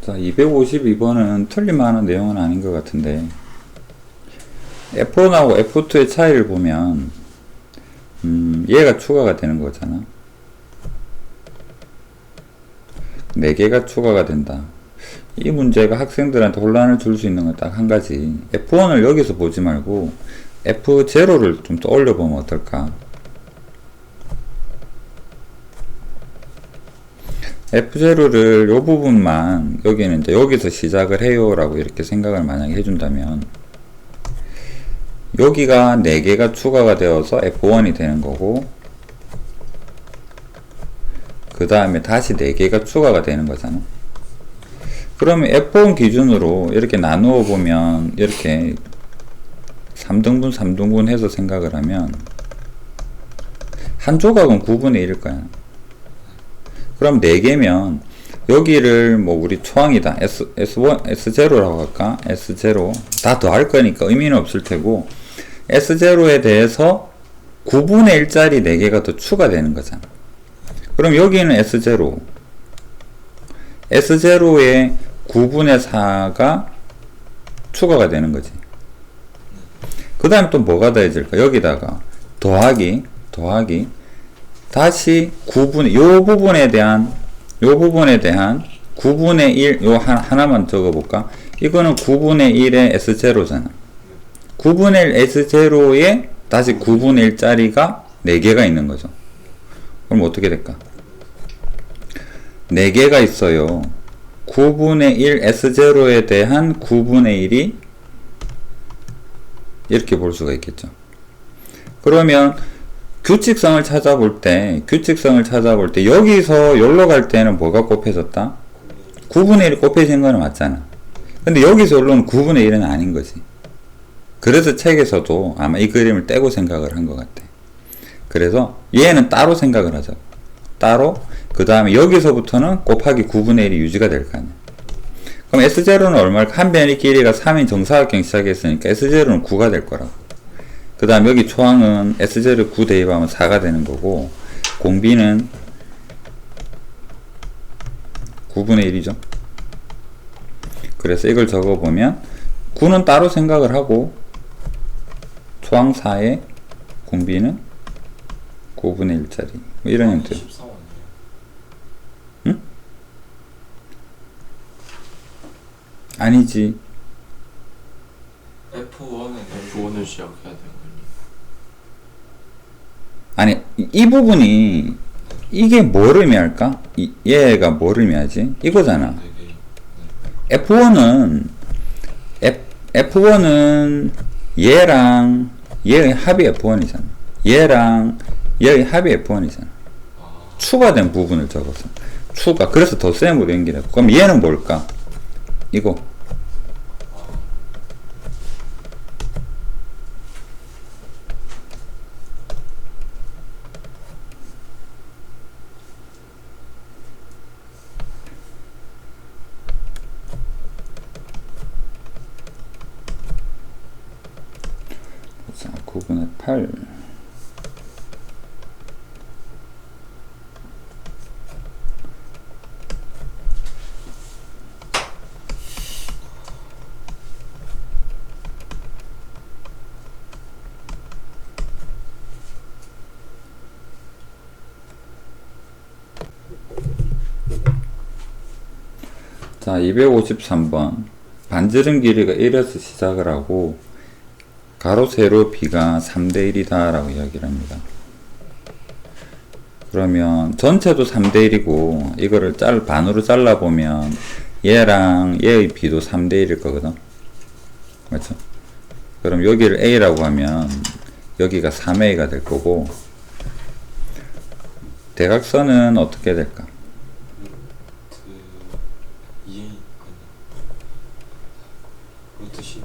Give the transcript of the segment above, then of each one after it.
자, 252번은 틀릴만한 내용은 아닌 것 같은데, F1하고 F2의 차이를 보면, 얘가 추가가 되는 거잖아. 4개가 추가가 된다. 이 문제가 학생들한테 혼란을 줄 수 있는 건 딱 한 가지. F1을 여기서 보지 말고, F0를 좀 떠올려 보면 어떨까? F0를 요 부분만 여기는 이제 여기서 시작을 해요 라고 이렇게 생각을 만약에 해준다면 여기가 4개가 추가가 되어서 F1이 되는 거고 그 다음에 다시 4개가 추가가 되는 거잖아. 그러면 F1 기준으로 이렇게 나누어 보면 이렇게 3등분 3등분 해서 생각을 하면 한 조각은 9분의 1일 거야. 그럼 4개면 여기를 뭐 우리 초항이다 S1, S0라고 할까? S0 다 더할 거니까 의미는 없을 테고 S0에 대해서 9분의 1짜리 4개가 더 추가되는 거잖아. 그럼 여기는 S0 S0에 9분의 4가 추가가 되는 거지. 그 다음에 또 뭐가 더해질까? 여기다가 더하기 다시 9분의 요 부분에 대한 9분의 1 요 하나만 적어볼까? 이거는 9분의 1의 S0잖아. 9분의 1 S0에 다시 9분의 1짜리가 4개가 있는 거죠. 그럼 어떻게 될까? 4개가 있어요. 9분의 1 S0에 대한 9분의 1이 이렇게 볼 수가 있겠죠. 그러면 규칙성을 찾아볼 때 여기서 여기로 갈 때는 뭐가 곱해졌다? 9분의 1이 곱해진 거는 맞잖아. 근데 여기서 여기로는 9분의 1은 아닌 거지. 그래서 책에서도 아마 이 그림을 떼고 생각을 한 것 같아. 그래서 얘는 따로 생각을 하자고. 따로 그 다음에 여기서부터는 곱하기 9분의 1이 유지가 될 거 아니야. 그럼 S0는 얼마일까? 한 변의 길이가 3인 정사각형 시작했으니까 S0는 9가 될 거라고. 그 다음 여기 초항은 S0 9 대입하면 4가 되는 거고 공비는 9분의 1이죠. 그래서 이걸 적어보면 9는 따로 생각을 하고 초항 4에 공비는 9분의 1짜리 뭐 이런 형태. 응? 아니지. F1은 F1을 시작해야 되는 거예요. 아니 이 부분이 이게 뭘 의미할까? 얘가 뭘 의미하지? 이거잖아. F1은 얘랑 얘의 합이 F1이잖아. 얘랑 얘의 합이 F1이잖아. 추가된 부분을 적어서 추가. 그래서 덧셈으로 연결했고. 그럼 얘는 뭘까? 이거. 자, 9분의 8. 자, 253번. 반지름 길이가 1에서 시작을 하고 가로 세로 b가 3대 1이다 라고 이야기를 합니다. 그러면 전체도 3대 1이고 이거를 반으로 잘라보면 얘랑 얘의 b도 3대 1일 거거든. 맞죠? 그럼 여기를 a라고 하면 여기가 3a가 될 거고 대각선은 어떻게 될까? 루트 10A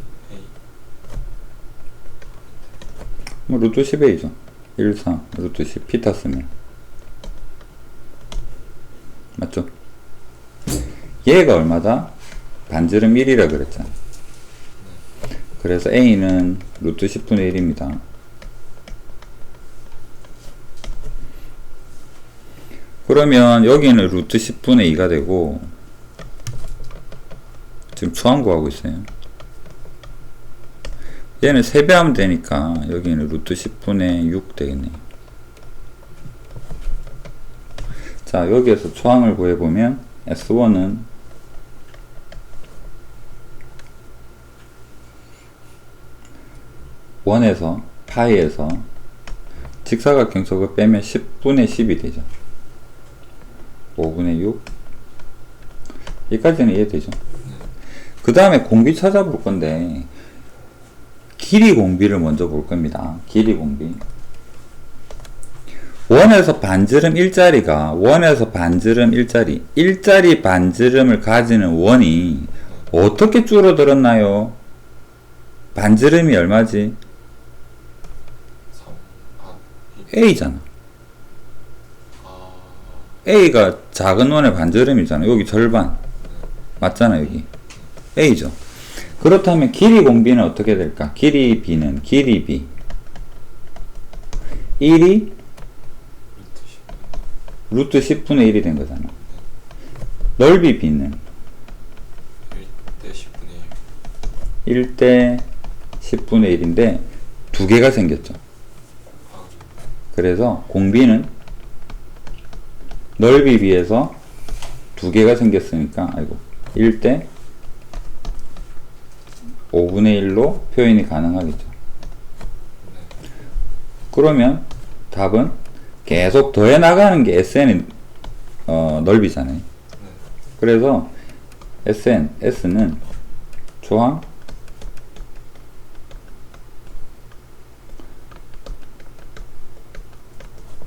뭐 루트 10a죠. 1, 4 루트 10 피타 쓰면 맞죠? 얘가 얼마다? 반지름 1이라 그랬잖아. 그래서 a는 루트 10분의 1입니다. 그러면 여기는 루트 10분의 2가 되고 지금 초항 구하고 있어요. 얘는 3배 하면 되니까 여기는 루트 10분의 6 되겠네요. 자, 여기에서 초항을 구해보면 S1은 원에서 파이에서 직사각형 저거 빼면 10분의 10이 되죠. 5분의 6. 여기까지는 이해되죠. 그 다음에 공비 찾아볼 건데 길이 공비를 먼저 볼 겁니다. 길이 공비. 원에서 반지름 일자리가 원에서 반지름 일자리 반지름을 가지는 원이 어떻게 줄어들었나요? 반지름이 얼마지? 3, A잖아. 아, A가 작은 원의 반지름이잖아. 여기 절반. 맞잖아, 여기. A죠. 그렇다면 길이 공비는 어떻게 될까? 길이 B는 길이 B. 1이 루트 10분의 루트 10분의 1이 된 거잖아. 넓이 B는 1대 10분의 1. 1대 10분의 1인데 두 개가 생겼죠. 그래서 공비는 넓이 비해서 두 개가 생겼으니까 1대 5분의 1로 표현이 가능하겠죠. 그러면 답은 계속 더해 나가는 게 SN의 넓이잖아요. 그래서 S는 조항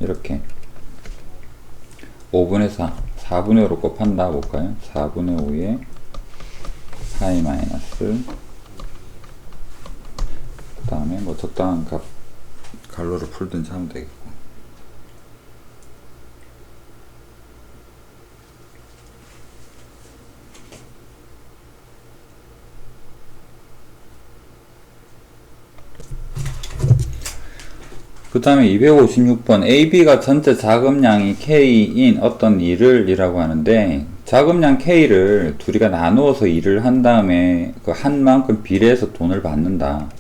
이렇게 5분의 4, 4분의 5로 곱한다 볼까요? 4분의 5에 파이 마이너스 그 다음에 뭐 적당한 값 갈로를 풀든지 하면 되겠고. 그 다음에 256번 AB가 전체 자금량이 K인 어떤 일을 이라고 하는데 자금량 K를 둘이가 나누어서 일을 한 다음에 그 한 만큼 비례해서 돈을 받는다.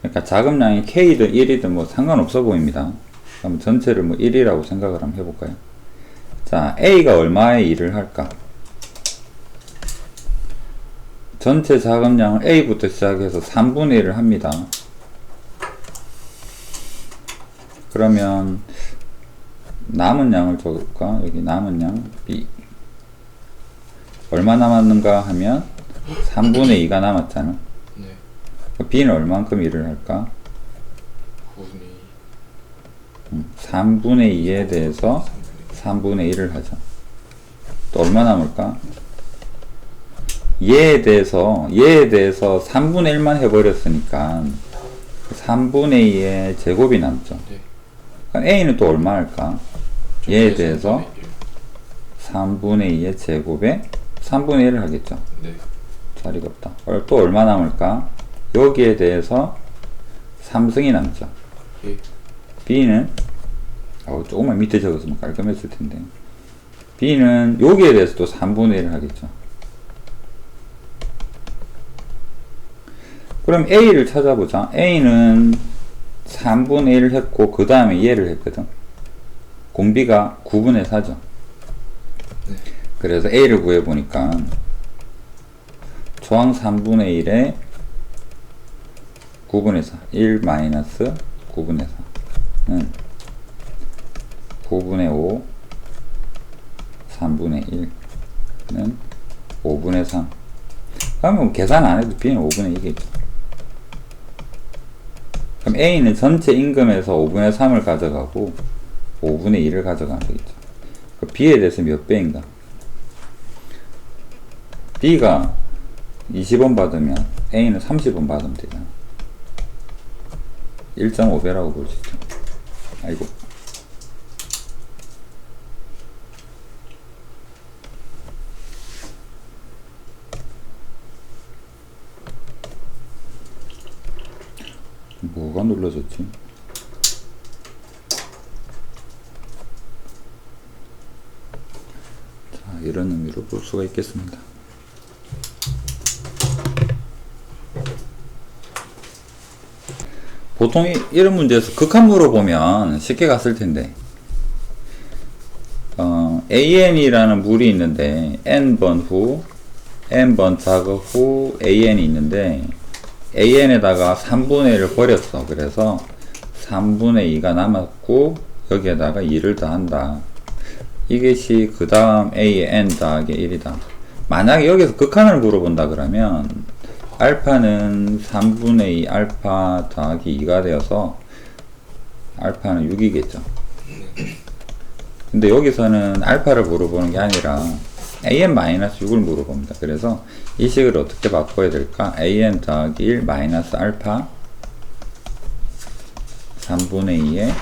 그러니까 자금량이 K든 1이든 뭐 상관없어 보입니다. 그럼 전체를 뭐 1이라고 생각을 한번 해볼까요? 자, A가 얼마의 일을 할까? 전체 자금량을 A부터 시작해서 3분의 1을 합니다. 그러면 남은 양을 적을까? 여기 남은 양 B 얼마 남았는가 하면 3분의 2가 남았잖아. 네. B는 얼만큼 일을 할까? 9분의 2. 3분의 2에 대해서 3분의 1을 하죠. 또 얼마 남을까? 얘에 대해서 3분의 1만 해버렸으니까 3분의 2의 제곱이 남죠. 네. 그럼 A는 또 얼마 할까? 얘에 대해서 3분의 3분의 2의 제곱에 3분의 1을 하겠죠. 1. 네. 자리가 없다. 또 얼마 남을까? 여기에 대해서 3승이 남죠. 예. B는 조금만 밑에 적었으면 깔끔했을 텐데 B는 여기에 대해서 또 3분의 1을 하겠죠. 그럼 A를 찾아보자. A는 3분의 1을 했고 그 다음에 얘를 했거든. 공비가 9분의 4죠. 네. 그래서 A를 구해보니까 조항 3분의 1에 9분의 4 1 마이너스 9분의 4는 9분의 5 3분의 1는 5분의 3. 그러면 계산 안 해도 B는 5분의 2겠죠. 그럼 A는 전체 임금에서 5분의 3을 가져가고 5분의 2를 가져가면 되겠죠. 그럼 B에 대해서 몇 배인가? B가 20원 받으면 A는 30원 받으면 되잖아. 1.5배라고 볼 수 있죠. 아이고. 뭐가 눌러졌지? 자, 이런 의미로 볼 수가 있겠습니다. 보통 이런 문제에서 극한으로 보면 쉽게 갔을 텐데, AN이라는 물이 있는데, N번 후, N번 작업 후 AN이 있는데, AN에다가 3분의 1을 버렸어. 그래서 3분의 2가 남았고, 여기에다가 2를 더한다. 이것이 그 다음 AN 더하기 1이다. 만약에 여기서 극한을 물어본다 그러면, 알파는 3분의 2 알파 더하기 2가 되어서, 알파는 6이겠죠. 근데 여기서는 알파를 물어보는 게 아니라 an-6을 물어봅니다. 그래서 이 식을 어떻게 바꿔야 될까? an 더하기 1 마이너스 알파 3분의 2에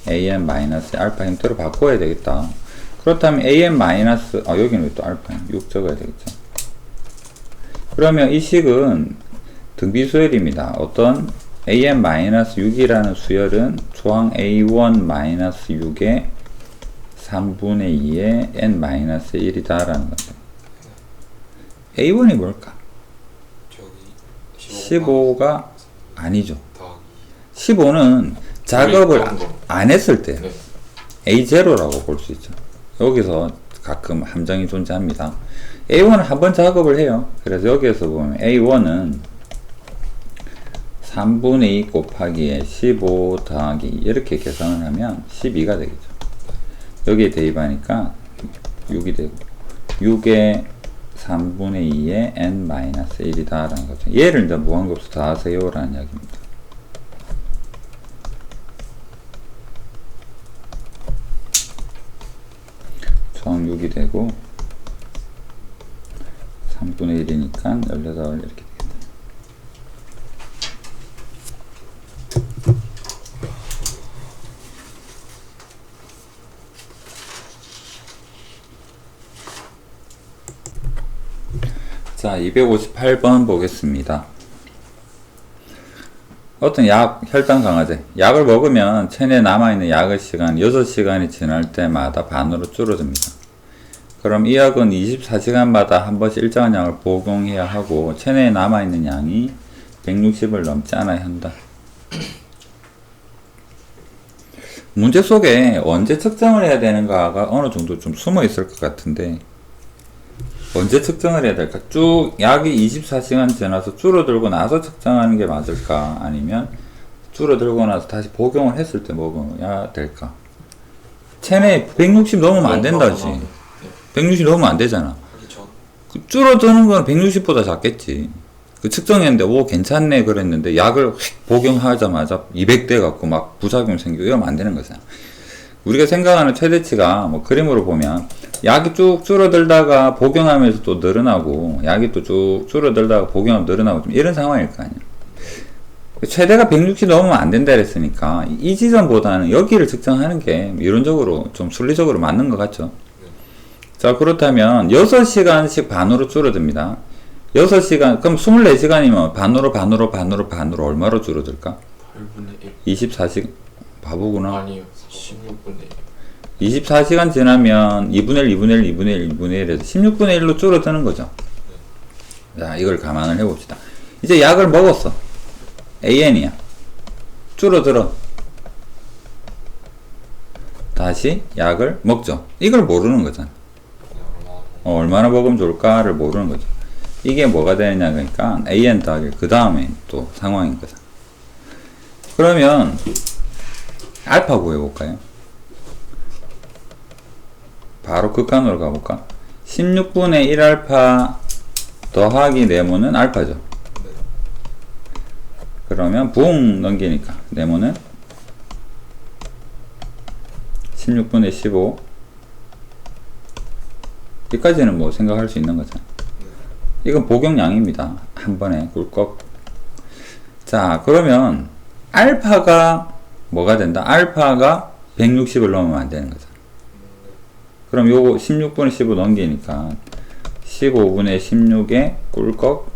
an 마이너스 알파 형태로 바꿔야 되겠다. 그렇다면 an 마이너스 여기는 왜 또 알파 6 적어야 되겠죠. 그러면 이 식은 등비수열입니다. 어떤 an 마이너스 6이라는 수열은 조항 a1 마이너스 6에 3분의 2에 n-1이다 라는 거죠. A1이 뭘까? 15가 아니죠. 15는 작업을 안 했을 때 네. A0라고 볼 수 있죠. 여기서 가끔 함정이 존재합니다. A1은 한번 작업을 해요. 그래서 여기에서 보면 A1은 3분의 2 곱하기에 15 더하기 이렇게 계산을 하면 12가 되겠죠. 여기에 대입하니까 6이 되고 6에 3분의 2에 n-1이다 라는 거죠. 얘를 이제 무한급수 더하세요 라는 이야기입니다. 총 6이 되고 3분의 1이니까 18 이렇게 되겠네요. 자, 258번 보겠습니다. 어떤 혈당 강화제. 약을 먹으면 체내에 남아있는 약의 시간 6시간이 지날 때마다 반으로 줄어듭니다. 그럼 이 약은 24시간마다 한 번씩 일정한 양을 복용해야 하고 체내에 남아있는 양이 160을 넘지 않아야 한다. 문제 속에 언제 측정을 해야 되는가가 어느 정도 좀 숨어 있을 것 같은데 언제 측정을 해야 될까? 쭉 약이 24시간 지나서 줄어들고 나서 측정하는 게 맞을까? 아니면 줄어들고 나서 다시 복용을 했을 때 먹어야 될까? 체내 160 넘으면 안 된다지. 160 넘으면 안 되잖아. 그 줄어드는 건 160보다 작겠지. 그 측정했는데 오 괜찮네 그랬는데 약을 복용하자마자 200대 갖고 막 부작용 생기고 이러면 안 되는 거잖아. 우리가 생각하는 최대치가 뭐 그림으로 보면 약이 쭉 줄어들다가 복용하면서 또 늘어나고 약이 또 쭉 줄어들다가 복용하면 늘어나고 좀 이런 상황일 거 아니야. 최대가 160 넘으면 안 된다 그랬으니까 이 지점보다는 여기를 측정하는 게 이론적으로 좀 순리적으로 맞는 것 같죠. 자 그렇다면 6시간씩 반으로 줄어듭니다. 6시간 그럼 24시간이면 반으로 얼마로 줄어들까? 8분의 1 24시간 바보구나. 아니요 16분의 1 24시간 지나면 2분의 1, 2분의 1, 2분의 1, 2분의 1에서 16분의 1로 줄어드는 거죠. 자, 이걸 감안을 해봅시다. 이제 약을 먹었어. AN이야. 줄어들어. 다시 약을 먹죠. 이걸 모르는 거잖아. 얼마나 먹으면 좋을까를 모르는 거죠. 이게 뭐가 되느냐, 그러니까 AN 더하기 그 다음에 또 상황인 거죠. 그러면 알파 구해볼까요? 바로 극한으로 가볼까? 16분의 1알파 더하기 네모는 알파죠. 그러면 붕 넘기니까 네모는 16분의 15 여기까지는 뭐 생각할 수 있는 거잖아. 이건 복용량입니다. 한 번에 꿀꺽. 자 그러면 알파가 뭐가 된다? 알파가 160을 넘으면 안 되는 거잖아. 그럼 요거 16분의 15 넘기니까 15분의 16에 꿀꺽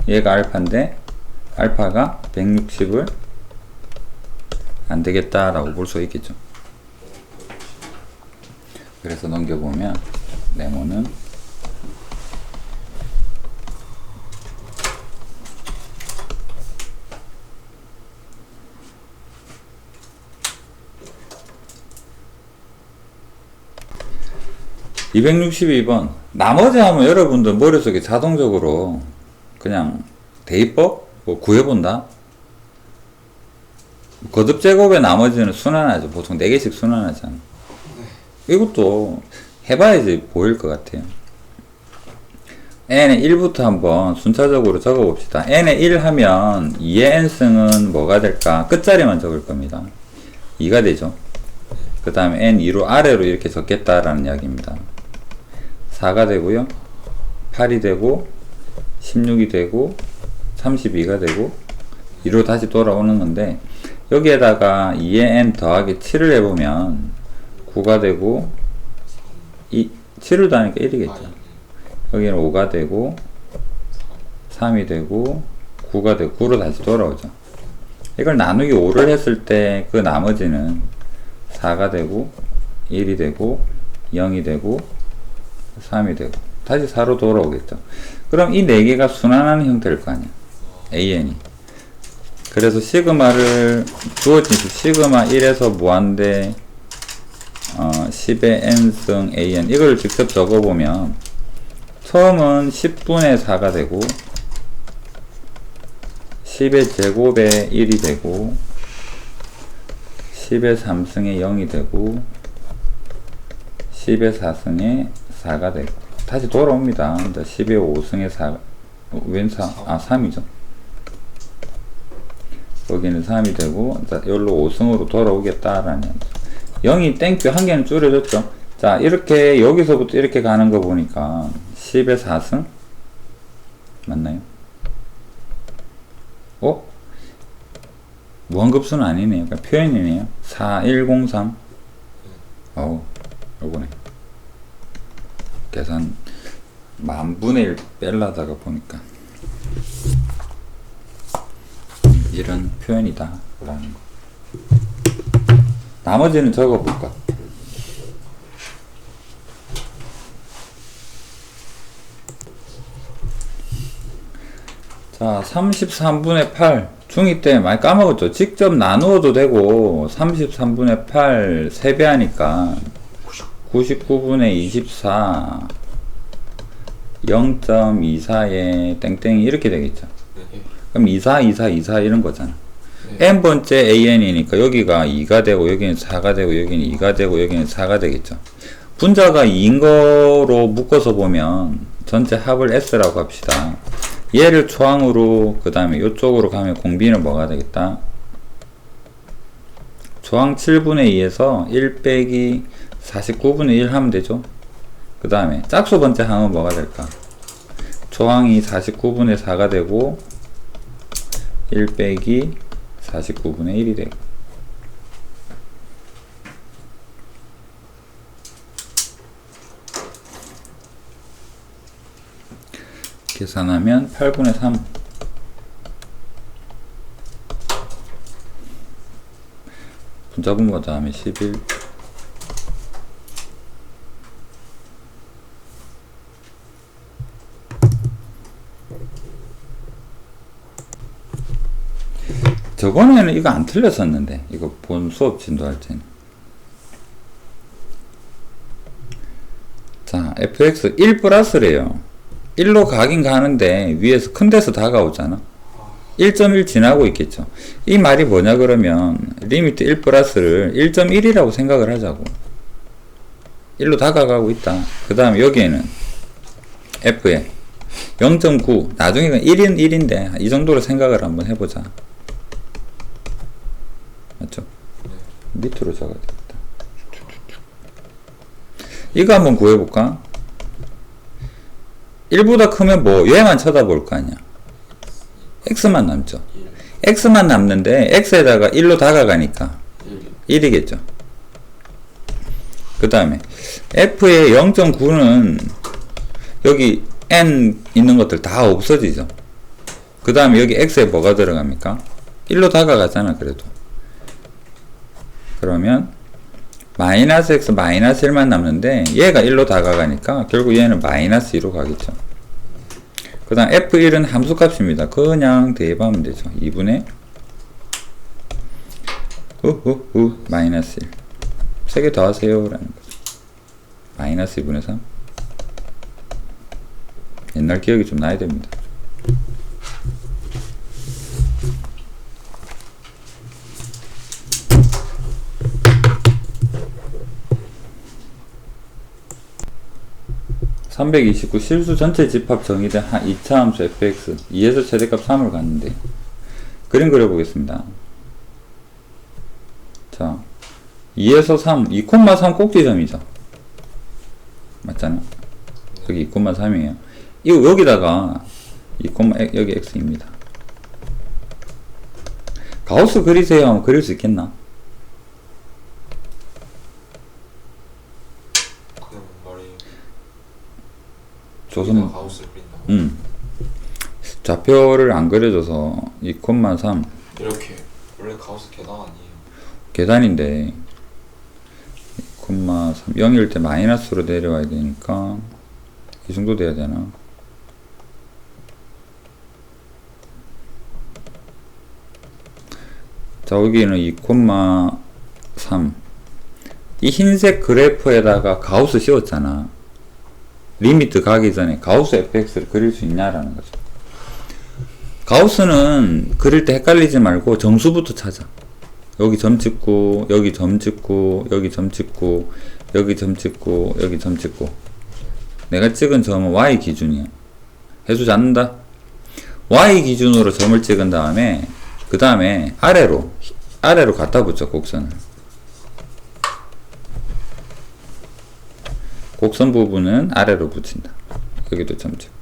얘가 알파인데 알파가 160을 안 되겠다라고 볼 수 있겠죠. 그래서 넘겨보면 네모는 262번. 나머지 하면 여러분들 머릿속에 자동적으로 그냥 대입법 뭐 구해본다. 거듭 제곱의 나머지는 순환하죠. 보통 4개씩 순환하잖아. 이것도 해봐야지 보일 것 같아요. n의 1부터 한번 순차적으로 적어봅시다. n의 1 하면 2의 n승은 뭐가 될까? 끝자리만 적을 겁니다. 2가 되죠. 그 다음에 n2로 아래로 이렇게 적겠다라는 이야기입니다. 4가 되고요. 8이 되고 16이 되고 32가 되고 2로 다시 돌아오는 건데, 여기에다가 2의 n 더하기 7을 해보면 9가 되고 7을 더하니까 1이겠죠. 여기는 5가 되고 3이 되고 9가 되고 9로 다시 돌아오죠. 이걸 나누기 5를 했을 때 그 나머지는 4가 되고 1이 되고 0이 되고 3이 되고 다시 4로 돌아오겠죠. 그럼 이 4개가 순환하는 형태일 거 아니야. AN이. 그래서 시그마를 주어진 시그마 1에서 무한대 10의 n승 AN 이걸 직접 적어보면 처음은 10분의 4가 되고 10의 제곱에 1이 되고 10의 3승에 0이 되고 10의 4승에 4가 되고 다시 돌아옵니다. 10의 5승에 4 웬 4? 아 3이죠. 여기는 3이 되고 여기로 5승으로 돌아오겠다라는 0이 땡큐 한 개는 줄여줬죠. 자 이렇게 여기서부터 이렇게 가는 거 보니까 10의 4승? 맞나요? 무한급수는 아니네요. 그러니까 표현이네요. 4103. 요거네. 계산 만분의 1 뺄라다가 보니까 이런 표현이다 라는 거. 나머지는 적어볼까? 자, 33분의 8. 중2 때 많이 까먹었죠? 직접 나누어도 되고, 33분의 8 3배하니까 99분의 24, 0.24에 땡땡이 이렇게 되겠죠. 그럼 24, 24, 24 이런 거잖아. n번째 an이니까 여기가 2가 되고, 여기는 4가 되고, 여기는 2가 되고, 여기는 4가 되겠죠. 분자가 2인 거로 묶어서 보면 전체 합을 s라고 합시다. 얘를 초항으로 그 다음에 이쪽으로 가면 공비는 뭐가 되겠다? 초항 7분의 2에서 1 빼기 49분의 1 하면 되죠. 그 다음에 짝수 번째 항은 뭐가 될까? 초항이 49분의 4가 되고 1 빼기 49분의 1이 되고, 계산하면 8분의 3. 분자분모 다음에 11. 저번에는 이거 안 틀렸었는데, 이거 본 수업 진도할 때는. 자, fx 1 플러스래요. 1로 가긴 가는데 위에서 큰 데서 다가오잖아. 1.1 지나고 있겠죠. 이 말이 뭐냐 그러면 리미트 1 플러스를 1.1이라고 생각을 하자고. 1로 다가가고 있다. 그 다음에 여기에는 f에 0.9 나중에는 1은 1인데 이 정도로 생각을 한번 해보자. 맞죠? 밑으로 적어야 되겠다. 이거 한번 구해볼까? 1보다 크면 뭐 얘만 쳐다볼 거 아니야. x만 남죠. x만 남는데 x에다가 1로 다가가니까 1이겠죠. 그 다음에 f의 0.9는 여기 n 있는 것들 다 없어지죠. 그 다음에 여기 x에 뭐가 들어갑니까? 1로 다가가잖아. 그래도 그러면 마이너스 x 마이너스 1만 남는데 얘가 1로 다가가니까 결국 얘는 마이너스 2로 가겠죠. 그 다음 f1은 함수값입니다. 그냥 대입하면 되죠. 2분의 마이너스 1 3개 더하세요 라는 거죠. 마이너스 2분의 3. 옛날 기억이 좀 나야 됩니다. (329) 실수 전체 집합 정의된 2차 함수 fx 2에서 최대값 3을 갖는데 그림 그려보겠습니다. 자 2에서 3 2,3 꼭지점이죠. 맞잖아. 여기 2,3이에요. 이거 여기다가 2, 여기 x입니다. 가우스 그리세요 하면 그릴 수 있겠나? 그냥 말이 조선 가우스를 그린다. 좌표를 안 그려줘서 2,3 이렇게 원래 가우스 계단 아니에요. 계단인데 2,3 0일 때 마이너스로 내려와야 되니까 이 정도 돼야 되나? 자 여기는 2,3 이 흰색 그래프에다가 가우스 씌웠잖아. 리미트 가기 전에 가우스 fx를 그릴 수 있냐라는 거죠. 가우스는 그릴 때 헷갈리지 말고 정수부터 찾아. 여기 점 찍고 여기 점 찍고 여기 점 찍고 여기 점 찍고 여기 점 찍고 내가 찍은 점은 y 기준이야. 해주지 않는다. y 기준으로 점을 찍은 다음에 그 다음에 아래로 갖다 붙여. 곡선을 곡선 부분은 아래로 붙인다. 여기도 점 찍고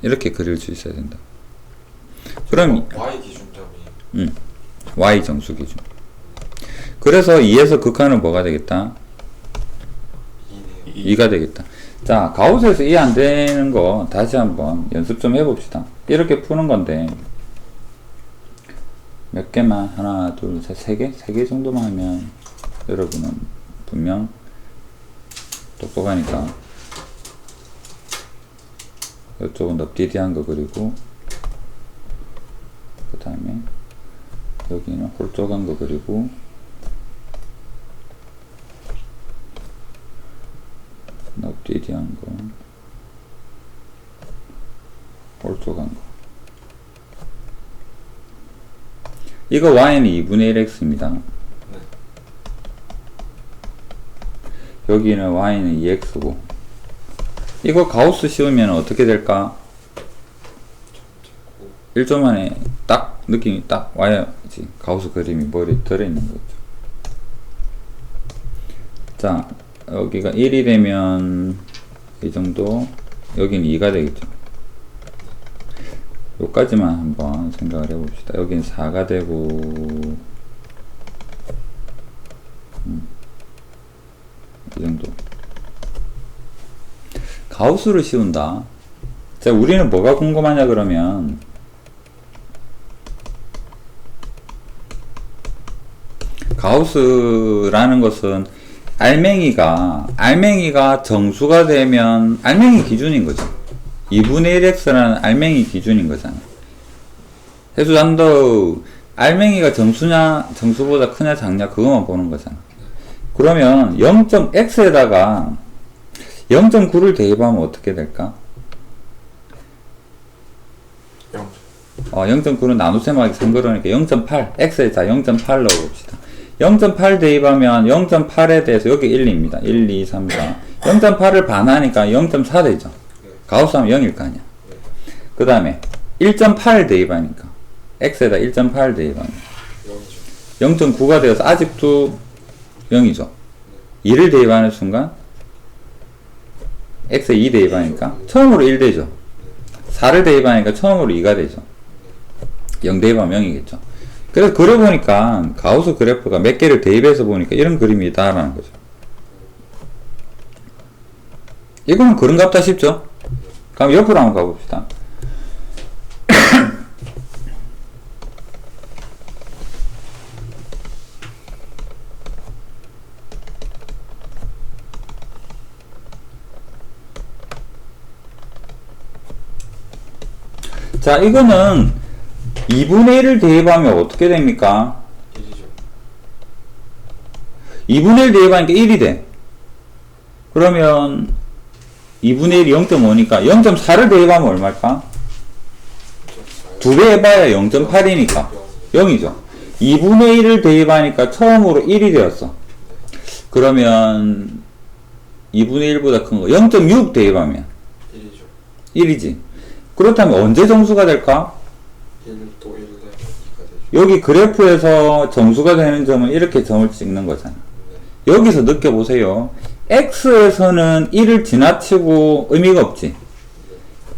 이렇게 그릴 수 있어야 된다. 그럼 y 기준점이 y 정수 기준. 그래서 2에서 극한은 뭐가 되겠다? 2네요. 2가 되겠다. 자 가우스에서 이해 안 되는 거 다시 한번 연습 좀 해봅시다. 이렇게 푸는 건데 몇 개만 하나 둘 셋 세 개? 세 개 정도만 하면 여러분은 분명 똑똑하니까 이쪽은 넙디디한 거 그리고 그 다음에 여기는 홀쭉한 거 그리고 넙디디한 거 홀쭉한 거 이거 y는 2분의 1x입니다. 네. 여기는 y는 2x고 이거 가우스 씌우면 어떻게 될까? 1초 만에 딱 느낌이 딱 와야지. 가우스 그림이 머리에 들어있는 거죠. 자 여기가 1이 되면 이 정도, 여기는 2가 되겠죠. 요까지만 한번 생각을 해봅시다. 여기는 4가 되고 이 정도. 가우스를 씌운다. 자 우리는 뭐가 궁금하냐 그러면 가우스라는 것은 알맹이가 정수가 되면 알맹이 기준인 거죠. 2분의 1x라는 알맹이 기준인 거잖아. 해수 잔도 알맹이가 정수냐 정수보다 크냐 작냐 그것만 보는 거잖아. 그러면 0.x에다가 0.9를 대입하면 어떻게 될까? 0. 0.9는 나눗셈하기 3 그러니까 0.8 x에 자 0.8 넣어봅시다. 0.8 대입하면 0.8에 대해서 여기 1입니다. 1, 2, 3, 4 0.8을 반하니까 0.4 되죠. 가우스하면 0일 거 아니야. 그 다음에 1.8 대입하니까 x에다 1.8 대입하면 0.9가 되어서 아직도 0이죠. 2를 대입하는 순간 x에 2 대입하니까 처음으로 1 되죠. 4를 대입하니까 처음으로 2가 되죠. 0 대입하면 0이겠죠. 그래서 그려보니까 가우스 그래프가 몇 개를 대입해서 보니까 이런 그림이다라는 거죠. 이거는 그런 같다 싶죠? 그럼 옆으로 한번 가봅시다. 자, 이거는 2분의 1을 대입하면 어떻게 됩니까? 1이죠. 2분의 1 대입하니까 1이 돼. 그러면 2분의 1이 0.5니까 0.4를 대입하면 얼마일까? 2배 해봐야 0.8이니까 0이죠. 2분의 1을 대입하니까 처음으로 1이 되었어. 그러면 2분의 1보다 큰 거 0.6 대입하면 1이죠. 1이지. 그렇다면 언제 정수가 될까? 1 또 1 되면 2가 되죠. 여기 그래프에서 정수가 되는 점은 이렇게 점을 찍는 거잖아. 네. 여기서 느껴보세요. x에서는 1을 지나치고 의미가 없지.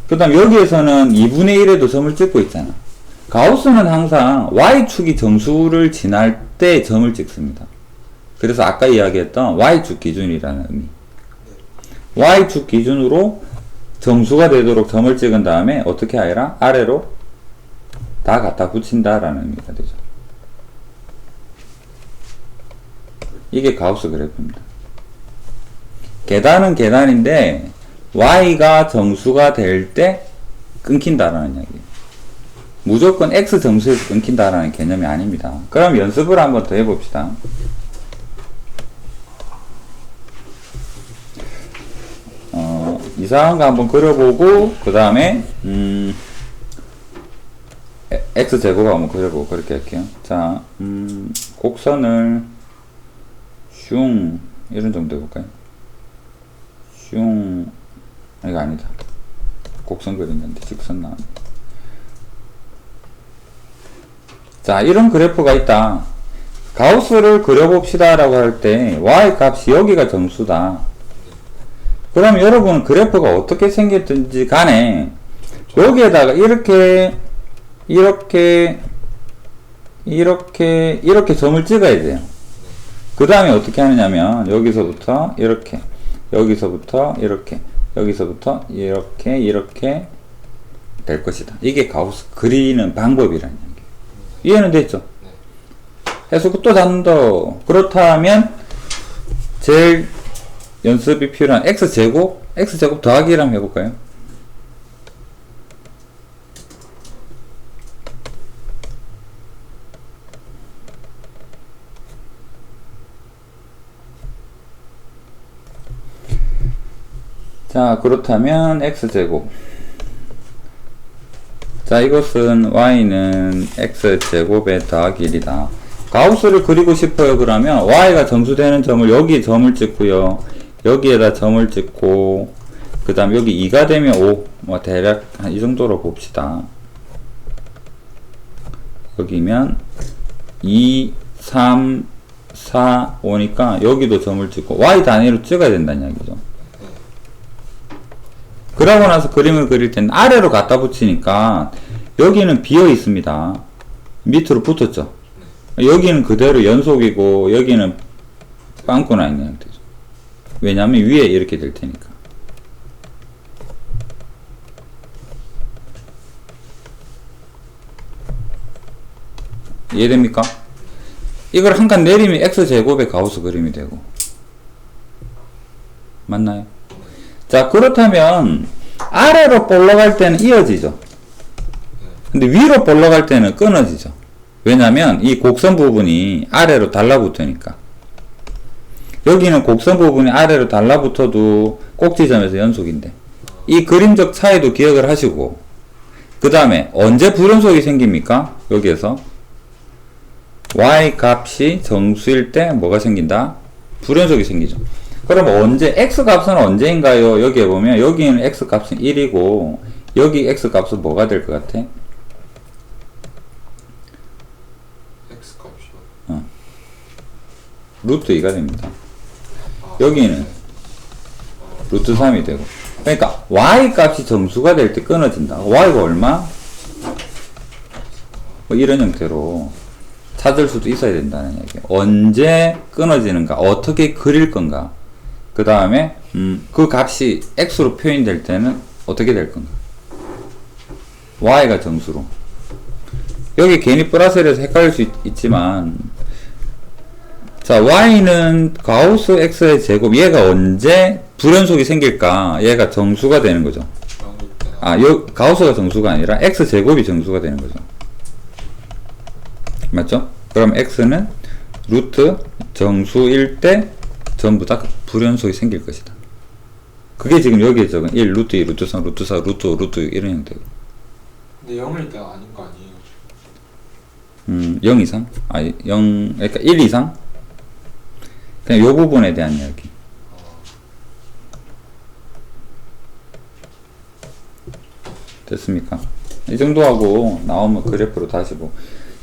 그 다음 여기에서는 2분의 1에도 점을 찍고 있잖아. 가우스는 항상 y축이 정수를 지날 때 점을 찍습니다. 그래서 아까 이야기했던 y축 기준이라는 의미. y축 기준으로 정수가 되도록 점을 찍은 다음에 어떻게 하여라? 아래로 다 갖다 붙인다라는 의미가 되죠. 이게 가우스 그래프입니다. 계단은 계단인데 y가 정수가 될 때 끊긴다라는 이야기예요. 무조건 x 정수에서 끊긴다라는 개념이 아닙니다. 그럼 연습을 한번 더 해봅시다. 이상한 거 한번 그려보고 그 다음에 x제곱 한번 그려보고 그렇게 할게요. 자, 곡선을 슝 이런 정도 해볼까요? 슝 이거 아니다. 곡선 그린 건데 직선 나왔네. 자, 이런 그래프가 있다. 가우스를 그려봅시다 라고 할 때 y 값이 여기가 정수다. 그럼 여러분은 그래프가 어떻게 생겼든지 간에 여기에다가 이렇게 점을 찍어야 돼요. 그 다음에 어떻게 하느냐면 여기서부터 이렇게, 여기서부터 이렇게, 여기서부터 이렇게 될 것이다. 이게 가우스 그리는 방법이라는 얘기예요. 이해는 됐죠? 해서 또 잡는다. 그렇다면 제일 연습이 필요한 x제곱 더하기를 한번 해볼까요? 자, 그렇다면 x제곱. 자, 이것은 y는 x제곱에 더하기 1이다. 가우스를 그리고 싶어요. 그러면 y가 정수되는 점을 여기에 점을 찍고요. 여기에다 점을 찍고 그 다음 여기 2가 되면 5, 뭐 대략 한 이 정도로 봅시다. 여기면 2, 3, 4, 5니까 여기도 점을 찍고 y 단위로 찍어야 된다는 이야기죠. 그러고 나서 그림을 그릴 때는 아래로 갖다 붙이니까 여기는 비어 있습니다. 밑으로 붙었죠. 여기는 그대로 연속이고 여기는 빵꾸 나 있는 상태죠. 왜냐하면 위에 이렇게 될 테니까. 이해됩니까? 이걸 한 칸 내리면 x제곱의 가우스 그림이 되고. 맞나요? 자, 그렇다면 아래로 볼러갈 때는 이어지죠. 근데 위로 볼러갈 때는 끊어지죠. 왜냐면 이 곡선 부분이 아래로 달라붙으니까. 여기는 곡선 부분이 아래로 달라붙어도 꼭지점에서 연속인데 이 그림적 차이도 기억을 하시고 그 다음에 언제 불연속이 생깁니까? 여기에서 y 값이 정수일 때 뭐가 생긴다? 불연속이 생기죠. 그럼 언제 x 값은 언제인가요? 여기에 보면 여기는 x 값은 1이고 여기 x 값은 뭐가 될 것 같아? x 값이요? 루트 2가 됩니다. 여기는 루트 3이 되고 그러니까 y 값이 정수가 될 때 끊어진다. y가 얼마? 뭐 이런 형태로 찾을 수도 있어야 된다는 얘기예요. 언제 끊어지는가? 어떻게 그릴 건가? 그 다음에 그 값이 x로 표현될 때는 어떻게 될 건가? y가 정수로. 여기 괜히 플러스를 해서 헷갈릴 수 있지만 자, y는 가우스 x의 제곱, 얘가 언제 불연속이 생길까? 얘가 정수가 되는 거죠. 아, 가우스가 정수가 아니라 x 제곱이 정수가 되는 거죠. 맞죠? 그럼 x는 루트 정수일 때 전부 다 불연속이 생길 것이다. 그게 지금 여기에 적은 1, 루트 2, 루트 3, 루트 4, 루트 5, 루트 6 이런 형태. 근데 0일 때가 아닌 거 아니에요? 0 이상? 아, 0, 그러니까 1 이상? 그냥 요 부분에 대한 이야기. 됐습니까? 이 정도 하고 나오면 그래프로 다시 보고.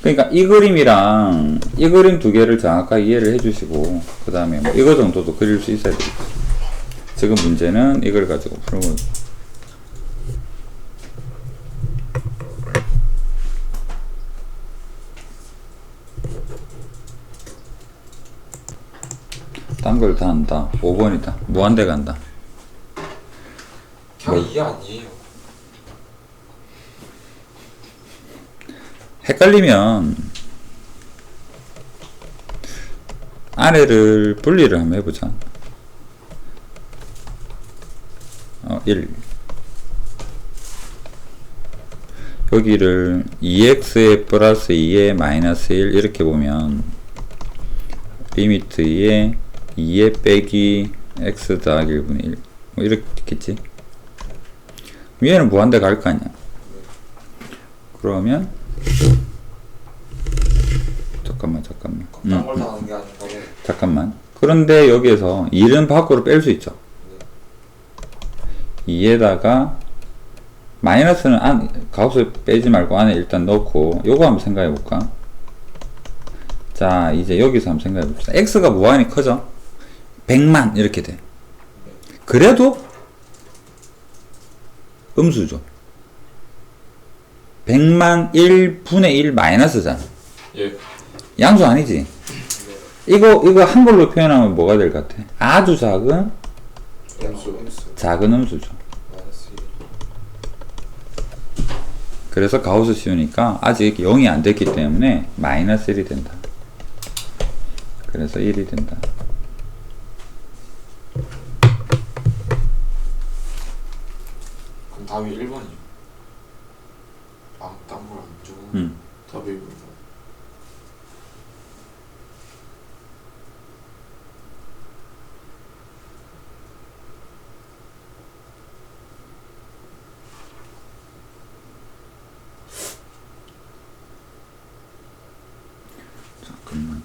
그러니까 이 그림이랑 이 그림 두 개를 정확하게 이해를 해주시고, 그 다음에 뭐 이거 정도도 그릴 수 있어야 되겠죠. 지금 문제는 이걸 가지고 풀고. 딴 걸 다 한다. 5번이다. 무한대 간다. 그냥 뭐? 이해 아니에요. 헷갈리면 아래를 분리를 한번 해보자. 1 여기를 2x에 플러스 2에 마이너스 1 이렇게 보면 리미트 2에 2에 빼기 x 더하기 1분의 1 뭐 이렇게 있겠지. 위에는 무한대 갈 거 아니야. 그러면 잠깐만 딴 걸 다 하는 게 아닌가 봐요. 잠깐만. 그런데 여기에서 1은 밖으로 뺄 수 있죠. 2에다가 마이너스는 가우스 빼지 말고 안에 일단 넣고 요거 한번 생각해 볼까. 자, 이제 여기서 한번 생각해 봅시다. x가 무한히 커져. 100만 이렇게 돼. 그래도 음수죠. 100만 1분의 1 마이너스잖아. 예. 양수 아니지? 이거 한글로 표현하면 뭐가 될 것 같아? 아주 작은 작은 음수죠. 마이너스 1. 그래서 가우스 씌우니까 아직 0이 안 됐기 때문에 마이너스 1이 된다. 그래서 1이 된다. 그럼 답이 1번이요. 아, 딴 걸 안 주고. 답이 1번. 잠깐만.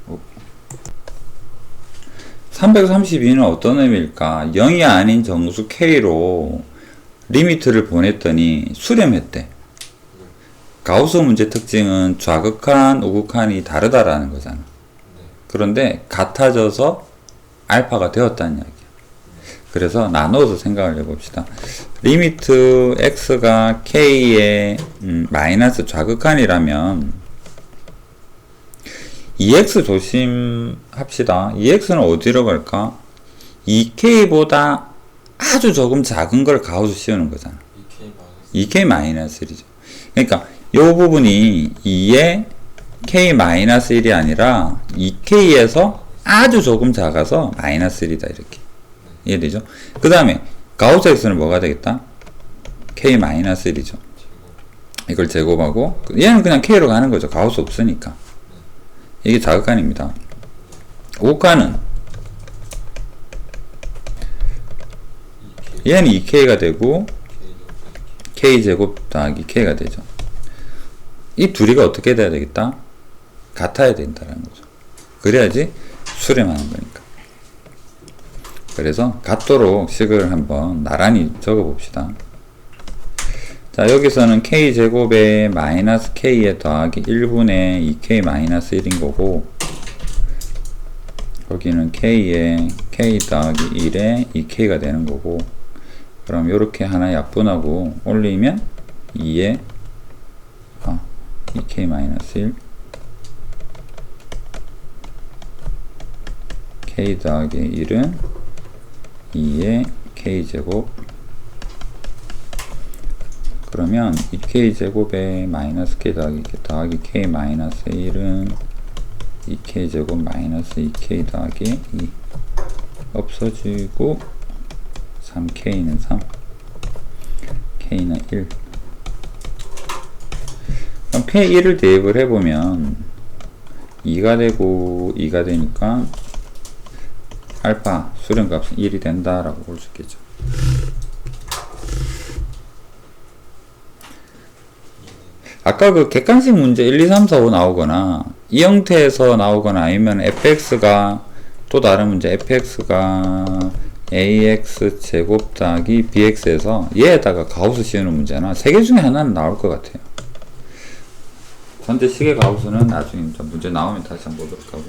어. 332는 어떤 의미일까? 0이 아닌 정수 K로 리미트를 보냈더니 수렴했대. 가우스 문제 특징은 좌극한, 우극한이 다르다라는 거잖아. 그런데 같아져서 알파가 되었다는 이야기야. 그래서 나눠서 생각을 해봅시다. 리미트 x가 k의 마이너스 좌극한이라면 2x 조심합시다. 2x는 어디로 갈까? 2k보다 아주 조금 작은 걸 가우스 씌우는 거잖아. 2k 마이너스 1이죠. 그러니까 이 부분이 2의 k 마이너스 1이 아니라 2k에서 아주 조금 작아서 마이너스 1이다 이렇게 이해되죠? 그 다음에 가우스 x는 뭐가 되겠다? k 마이너스 1이죠. 이걸 제곱하고 얘는 그냥 k로 가는 거죠. 가우스 없으니까. 이게 자극한입니다. 우극한은 얘는 2k가 되고 k제곱 더하기 k가 되죠. 이 둘이가 어떻게 돼야 되겠다? 같아야 된다는 거죠. 그래야지 수렴하는 거니까. 그래서 같도록 식을 한번 나란히 적어 봅시다. 자, 여기서는 k제곱에 마이너스 k에 더하기 1분의 2k 마이너스 1인 거고, 여기는 k에 k 더하기 1에 2k가 되는 거고, 그럼 요렇게 하나 약분하고 올리면 2에 2k 마이너스 1 k 더하기 1은 2의 k제곱, 그러면 2k제곱에 마이너스 k 더하기 k 마이너스 1은 2k제곱 마이너스 2k 더하기 2 없어지고 3k는 3 k는 1. 그럼 k1을 대입을 해보면 2가 되고 2가 되니까 알파 수렴값은 1이 된다라고 볼 수 있겠죠. 아까 그 객관식 문제 1, 2, 3, 4, 5 나오거나 이 형태에서 나오거나 아니면 fx가 또 다른 문제 fx가 ax 제곱 더하기 bx에서 얘에다가 가우스 씌우는 문제나 세 개 중에 하나는 나올 것 같아요. 전체 시계 가우스는 나중에 문제 나오면 다시 한번 보도록 하고.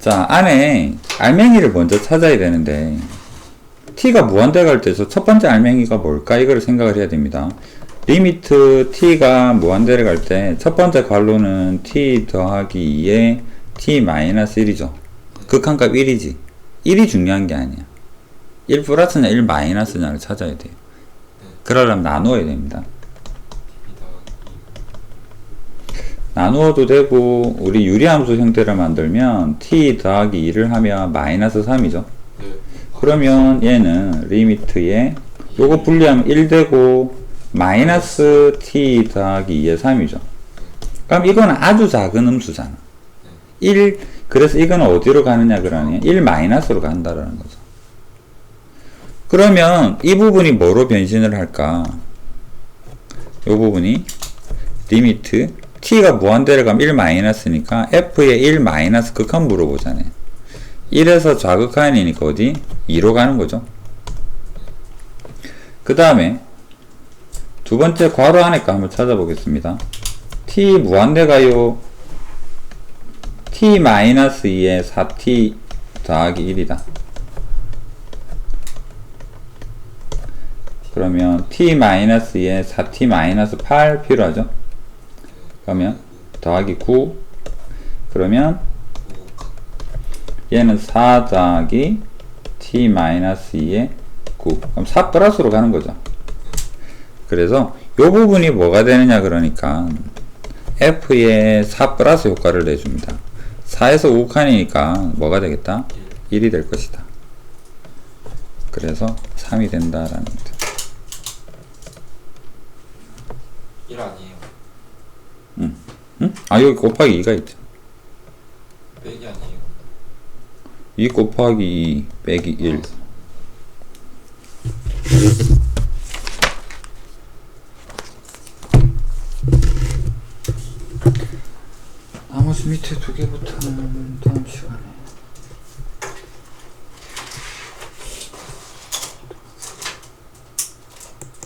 자, 안에 알맹이를 먼저 찾아야 되는데 t가 무한대 갈 때 저 첫 번째 알맹이가 뭘까? 이걸 생각을 해야 됩니다. 리미트 t가 무한대를 갈 때 첫 번째 괄호는 t 더하기 2에 t 마이너스 1이죠. 극한값 1이지. 1이 중요한 게 아니야. 1 플러스냐 1 마이너스냐를 찾아야 돼요. 그러려면 나누어야 됩니다. 나누어도 되고, 우리 유리함수 형태를 만들면 t 더하기 2를 하면 마이너스 3이죠. 그러면 얘는 리미트에 요거 분리하면 1 되고 마이너스 t 더하기 2의 3이죠. 그럼 이건 아주 작은 음수잖아. 1, 그래서 이건 어디로 가느냐 그러니 1 마이너스로 간다라는 거죠. 그러면 이 부분이 뭐로 변신을 할까? 이 부분이 리미트 t가 무한대를 가면 1 마이너스니까 f의 1 마이너스 극한 물어보잖아요. 1에서 좌극한이니까 어디? 2로 가는 거죠. 그 다음에 두 번째 괄호 안에 거 한번 찾아보겠습니다. t 무한대가요 t 마이너스 2에 4t 더하기 1이다. 그러면 t 마이너스 2에 4t 마이너스 8 필요하죠. 그러면 더하기 9, 그러면 얘는 4 더하기 t 마이너스 2에 9, 그럼 4 플러스로 가는 거죠. 그래서 요 부분이 뭐가 되느냐 그러니까 f의 4 플러스 효과를 내줍니다. 4에서 5칸이니까 뭐가 되겠다? 1이 될 것이다. 그래서 3이 된다라는 거죠. 1 아니에요. 응? 아, 여기 곱하기 2가 있죠. 빼기 아니에요. 2 곱하기 2 빼기 1. 나머지 밑에 두 개부터는 다음 시간에.